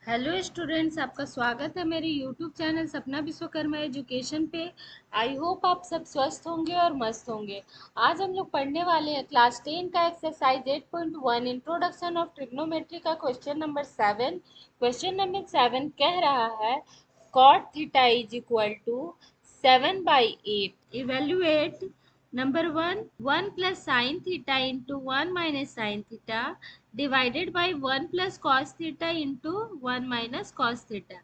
Hello students, आपका स्वागत है मेरे यूट्यूब चैनल सपना विश्वकर्मा एजुकेशन पे। आई होप आप सब स्वस्थ होंगे और मस्त होंगे। आज हम लोग पढ़ने वाले हैं क्लास 10 का एक्सरसाइज 8.1 इंट्रोडक्शन ऑफ ट्रिग्नोमेट्री का क्वेश्चन नंबर 7। क्वेश्चन नंबर 7 कह रहा है cot theta is equal to 7/8। Evaluate number 1 plus sine theta into 1 minus sine theta divided by 1 plus cos theta into 1 minus cos theta.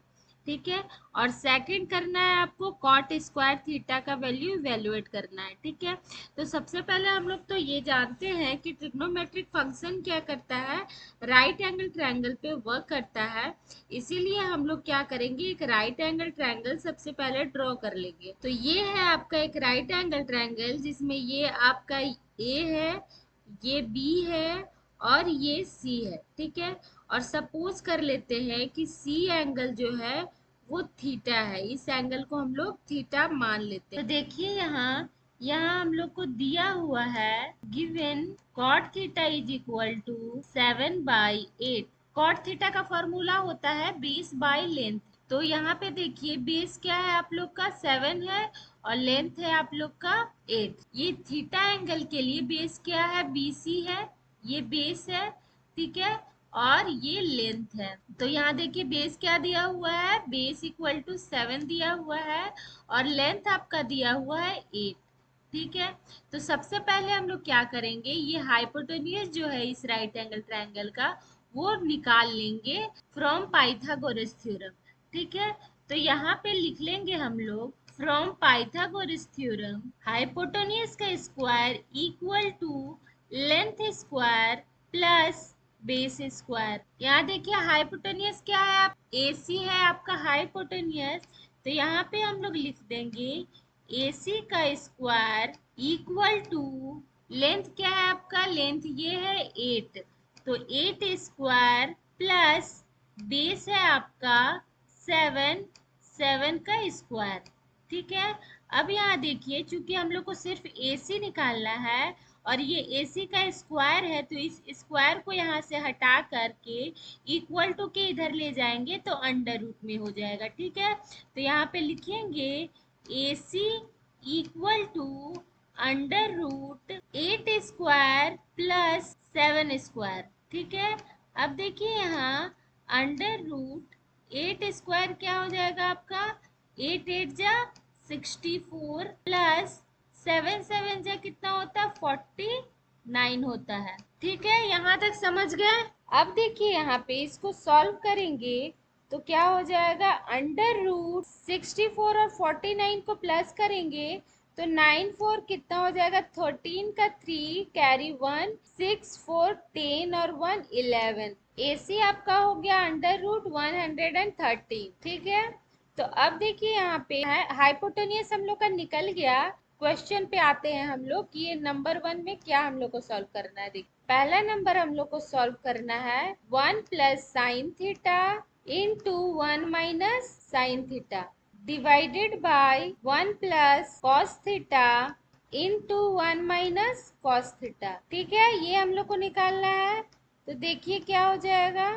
ठीक है। और second करना है आपको कॉट स्क्वायर थीटा का वैल्यू इवेल्युएट करना है। ठीक है। तो सबसे पहले हम लोग तो ये जानते हैं कि ट्रिग्नोमेट्रिक फंक्शन क्या करता है, राइट एंगल ट्रायंगल पे वर्क करता है। इसीलिए हम लोग क्या करेंगे, एक राइट एंगल ट्रायंगल सबसे पहले ड्रॉ कर लेंगे। तो ये है आपका एक राइट एंगल ट्रायंगल जिसमें ये आपका ए है, ये बी है और ये सी है। ठीक है। और सपोज कर लेते हैं कि सी एंगल जो है वो थीटा है, इस एंगल को हम लोग थीटा मान लेते हैं। तो देखिए यहाँ यहाँ हम लोग को दिया हुआ है given cot theta is equal to 7/8। cot theta का फॉर्मूला होता है बेस बाय लेंथ। तो यहाँ पे देखिए बेस क्या है आप लोग का 7 है और लेंथ है आप लोग का 8। ये थीटा एंगल के लिए बेस क्या है, BC है, ये बेस है। ठीक है। और ये लेंथ है। तो यहाँ देखिए बेस क्या दिया हुआ है, बेस इक्वल टू 7 दिया हुआ है और लेंथ आपका दिया हुआ है 8। ठीक है। तो सबसे पहले हम लोग क्या करेंगे, ये हाइपोटेन्यूज जो है इस राइट एंगल ट्रायंगल का वो निकाल लेंगे फ्रॉम पाइथागोरस थ्योरम। ठीक है। तो यहाँ पे लिख लेंगे हम लोग फ्रॉम पाइथागोरस थ्योरम हाइपोटेन्यूज का square equal to length square plus base square. यहाँ देखिए हाइपोटेन्यूज क्या है, आप AC है आपका हाइपोटेन्यूज। तो यहाँ पे हम लोग लिख देंगे AC का स्क्वायर इक्वल टू लेंथ क्या है आपका, लेंथ ये है 8, तो 8 स्क्वायर प्लस बेस है आपका 7, 7 का स्क्वायर। ठीक है। अब यहाँ देखिए चूंकि हम लोग को सिर्फ AC निकालना है और ये AC का स्क्वायर है, तो इस स्क्वायर को यहाँ से हटा करके इक्वल टू के इधर ले जाएंगे तो अंडर रूट में हो जाएगा। ठीक है। तो यहाँ पे लिखेंगे AC equal to under root 8 square plus 7 square. ठीक है। अब देखिए यहाँ अंडर रूट 8 स्क्वायर क्या हो जाएगा आपका, 8 8 जा 64 प्लस 7 7 जा कितना होता है 49 होता है। ठीक है। यहाँ तक समझ गए। अब देखिए यहाँ पे इसको सॉल्व करेंगे तो क्या हो जाएगा, अंडर रूट 64 और 49 को प्लस करेंगे तो 9 4 कितना हो जाएगा, 13 का 3 कैरी 1 6 4 10 और 1 11। AC आपका हो गया अंडर रूट 113। ठीक है। तो अब देखिए यहाँ पे है हाइपोटेनियस हम लोग का निकल गया। क्वेश्चन पे आते हैं हम लोग कि ये नंबर 1 में क्या हम लोग को सॉल्व करना है। देखिए पहला नंबर हम लोग को सॉल्व करना है 1 plus sine theta into 1 minus sine theta divided by 1 plus cos theta into 1 minus cos theta. ठीक है। ये हम लोग को निकालना है। तो देखिए क्या हो जाएगा,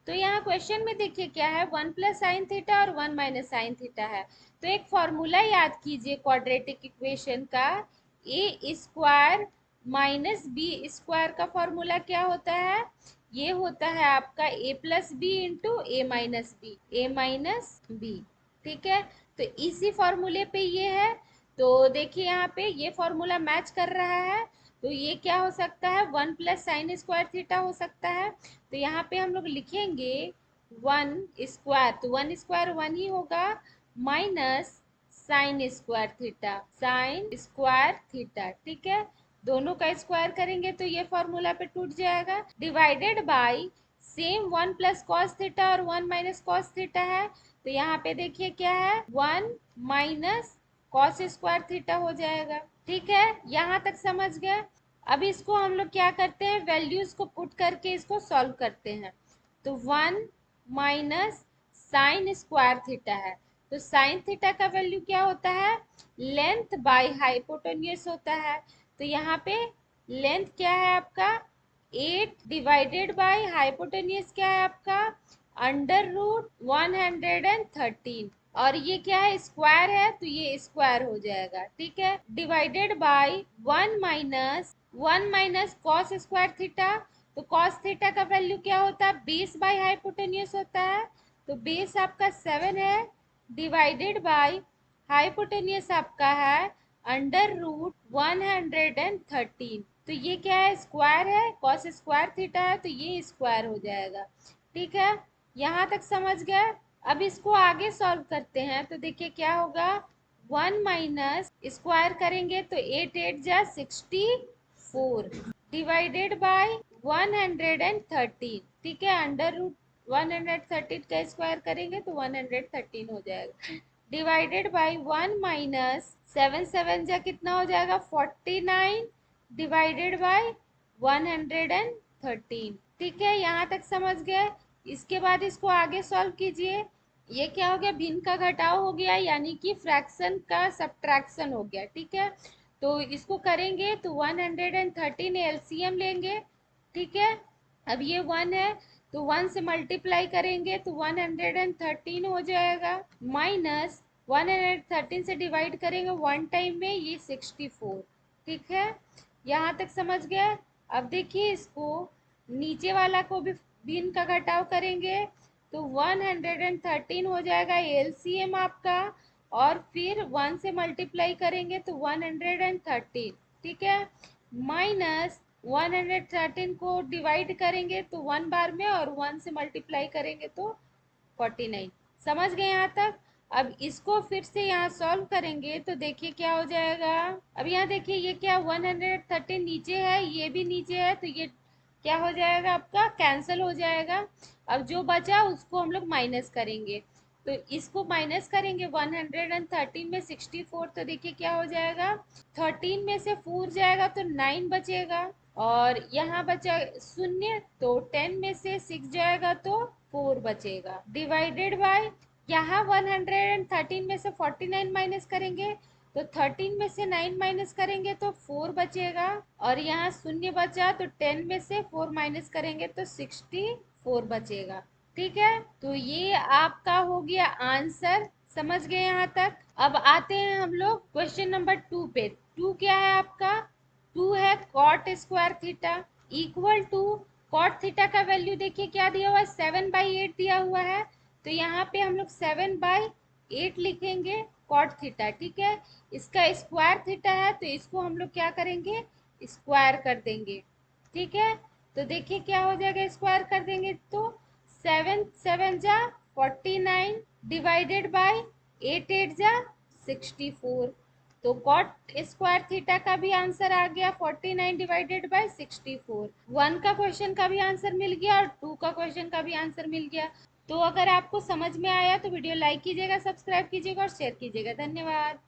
तो यहाँ क्वेश्चन में देखिए क्या है, 1 प्लस साइन थीटा और 1 माइनस साइन थीटा है। तो एक फॉर्मूला याद कीजिए क्वाड्रेटिक इक्वेशन का, ए स्क्वायर माइनस बी स्क्वायर का फॉर्मूला क्या होता है, ये होता है आपका ए प्लस बी इंटू ए माइनस बी, ए माइनस बी। ठीक है। तो इसी फॉर्मूले पे ये है। तो देखिए यहाँ पे ये फॉर्मूला मैच कर रहा है। तो ये क्या हो सकता है, 1 प्लस साइन स्क्वायर थीटा हो सकता है। तो यहाँ पे हम लोग लिखेंगे 1 स्क्वायर, तो 1 स्क्वायर 1 ही होगा, minus sine square theta, sine square theta. ठीक है। दोनों का स्क्वायर करेंगे तो ये फॉर्मूला पे टूट जाएगा, divided by same 1 plus cos theta और 1 माइनस कॉस थीटा है। तो यहाँ पे देखिए क्या है, 1 माइनस कॉस स्क्वायर थीटा हो जाएगा। ठीक है। यहाँ तक समझ गए। अब इसको हम लोग क्या करते हैं, वैल्यूज को पुट करके इसको सॉल्व करते हैं। तो 1 माइनस साइन स्क्वायर थीटा है, तो साइन थीटा का वैल्यू क्या होता है, लेंथ बाय हाइपोटेन्यूज होता है। तो यहाँ पे लेंथ क्या है आपका 8 डिवाइडेड बाय हाइपोटेन्यूज क्या है आपका अंडर रूट 113, और ये क्या है, स्क्वायर है तो ये स्क्वायर हो जाएगा, ठीक है। Divided by 1 minus cos square theta, तो कॉस थीटा का वैल्यू क्या होता है, बेस बाय हाइपोटेन्यूज होता है, तो बेस आपका 7 है, डिवाइडेड बाय हाइपोटेन्यूज आपका है अंडर रूट 113, तो ये क्या है, स्क्वायर है, कॉस स्क्वायर थीटा है तो ये स्क्वायर हो जाएगा, ठीक है। यहाँ तक समझ गए। अब इसको आगे सॉल्व करते हैं, तो देखिए क्या होगा, 1 - स्क्वायर करेंगे तो 8 8 जा 64, डिवाइडेड बाय 113, ठीक है। अंडर रूट 113 का स्क्वायर करेंगे तो 113 हो जाएगा, डिवाइडेड बाय 1 - 7 7 जा कितना हो जाएगा, 49, डिवाइडेड बाय 113, ठीक है। यहाँ तक समझ गए। इसके बाद इसको आगे सॉल्व कीजिए। ये क्या हो गया, भिन्न का घटाव हो गया, यानी कि फ्रैक्शन का सब्ट्रैक्शन हो गया, ठीक है। तो इसको करेंगे तो 113 एलसीएम लेंगे, ठीक है। अब ये 1 है तो 1 से मल्टीप्लाई करेंगे तो 113 हो जाएगा, माइनस 113 से डिवाइड करेंगे 1 टाइम में, ये 64, ठीक है। यहाँ तक समझ गए। अब देखिए इसको नीचे वाला को भी भिन्न का घटाव करेंगे तो 113 हो जाएगा एलसीएम आपका, और फिर 1 से मल्टीप्लाई करेंगे तो 113, ठीक है, माइनस 113 को डिवाइड करेंगे तो 1 बार में, और 1 से मल्टीप्लाई करेंगे तो 49। समझ गए यहाँ तक। अब इसको फिर से यहाँ सॉल्व करेंगे तो देखिए क्या हो जाएगा। अब यहाँ देखिए ये क्या, 113 नीचे है, ये भी नीचे है, तो ये क्या हो जाएगा, आपका कैंसिल हो जाएगा। अब जो बचा उसको हम लोग माइनस करेंगे, तो इसको माइनस करेंगे 113 में 64, तो देखिए क्या हो जाएगा, 13 में से 4 जाएगा तो 9 बचेगा, और यहाँ बचा शून्य, तो 10 में से 6 जाएगा तो 4 बचेगा, डिवाइडेड बाय, यहाँ 113 में से 49 माइनस करेंगे तो 13 में से 9 माइनस करेंगे तो 4 बचेगा, और यहाँ शून्य बचा तो 10 में से 4 माइनस करेंगे तो 64 बचेगा, ठीक है। तो ये आपका हो गया आंसर। समझ गए यहाँ तक। अब आते हैं हम लोग क्वेश्चन नंबर 2 पे। 2 क्या है आपका, 2 है cot square theta equal to, cot theta का वैल्यू देखिए क्या दिया हुआ है, 7/8 दिया हुआ है, तो यहाँ पे हम लोग 7/8 लिखेंगे कॉट थीटा, ठीक है। इसका स्क्वायर थीटा है तो इसको हम लोग क्या करेंगे, स्क्वायर कर देंगे, ठीक है। तो देखिए क्या हो जाएगा, स्क्वायर कर देंगे तो 7 7 जा 49, डिवाइडेड बाय 8 8 जा 64, तो कॉट स्क्वायर थीटा का भी आंसर आ गया 49 डिवाइडेड बाय 64। 1 का क्वेश्चन का भी आंसर मिल गया और 2 का क्वेश्चन का भी आंसर मिल गया। तो अगर आपको समझ में आया तो वीडियो लाइक कीजिएगा, सब्सक्राइब कीजिएगा और शेयर कीजिएगा। धन्यवाद।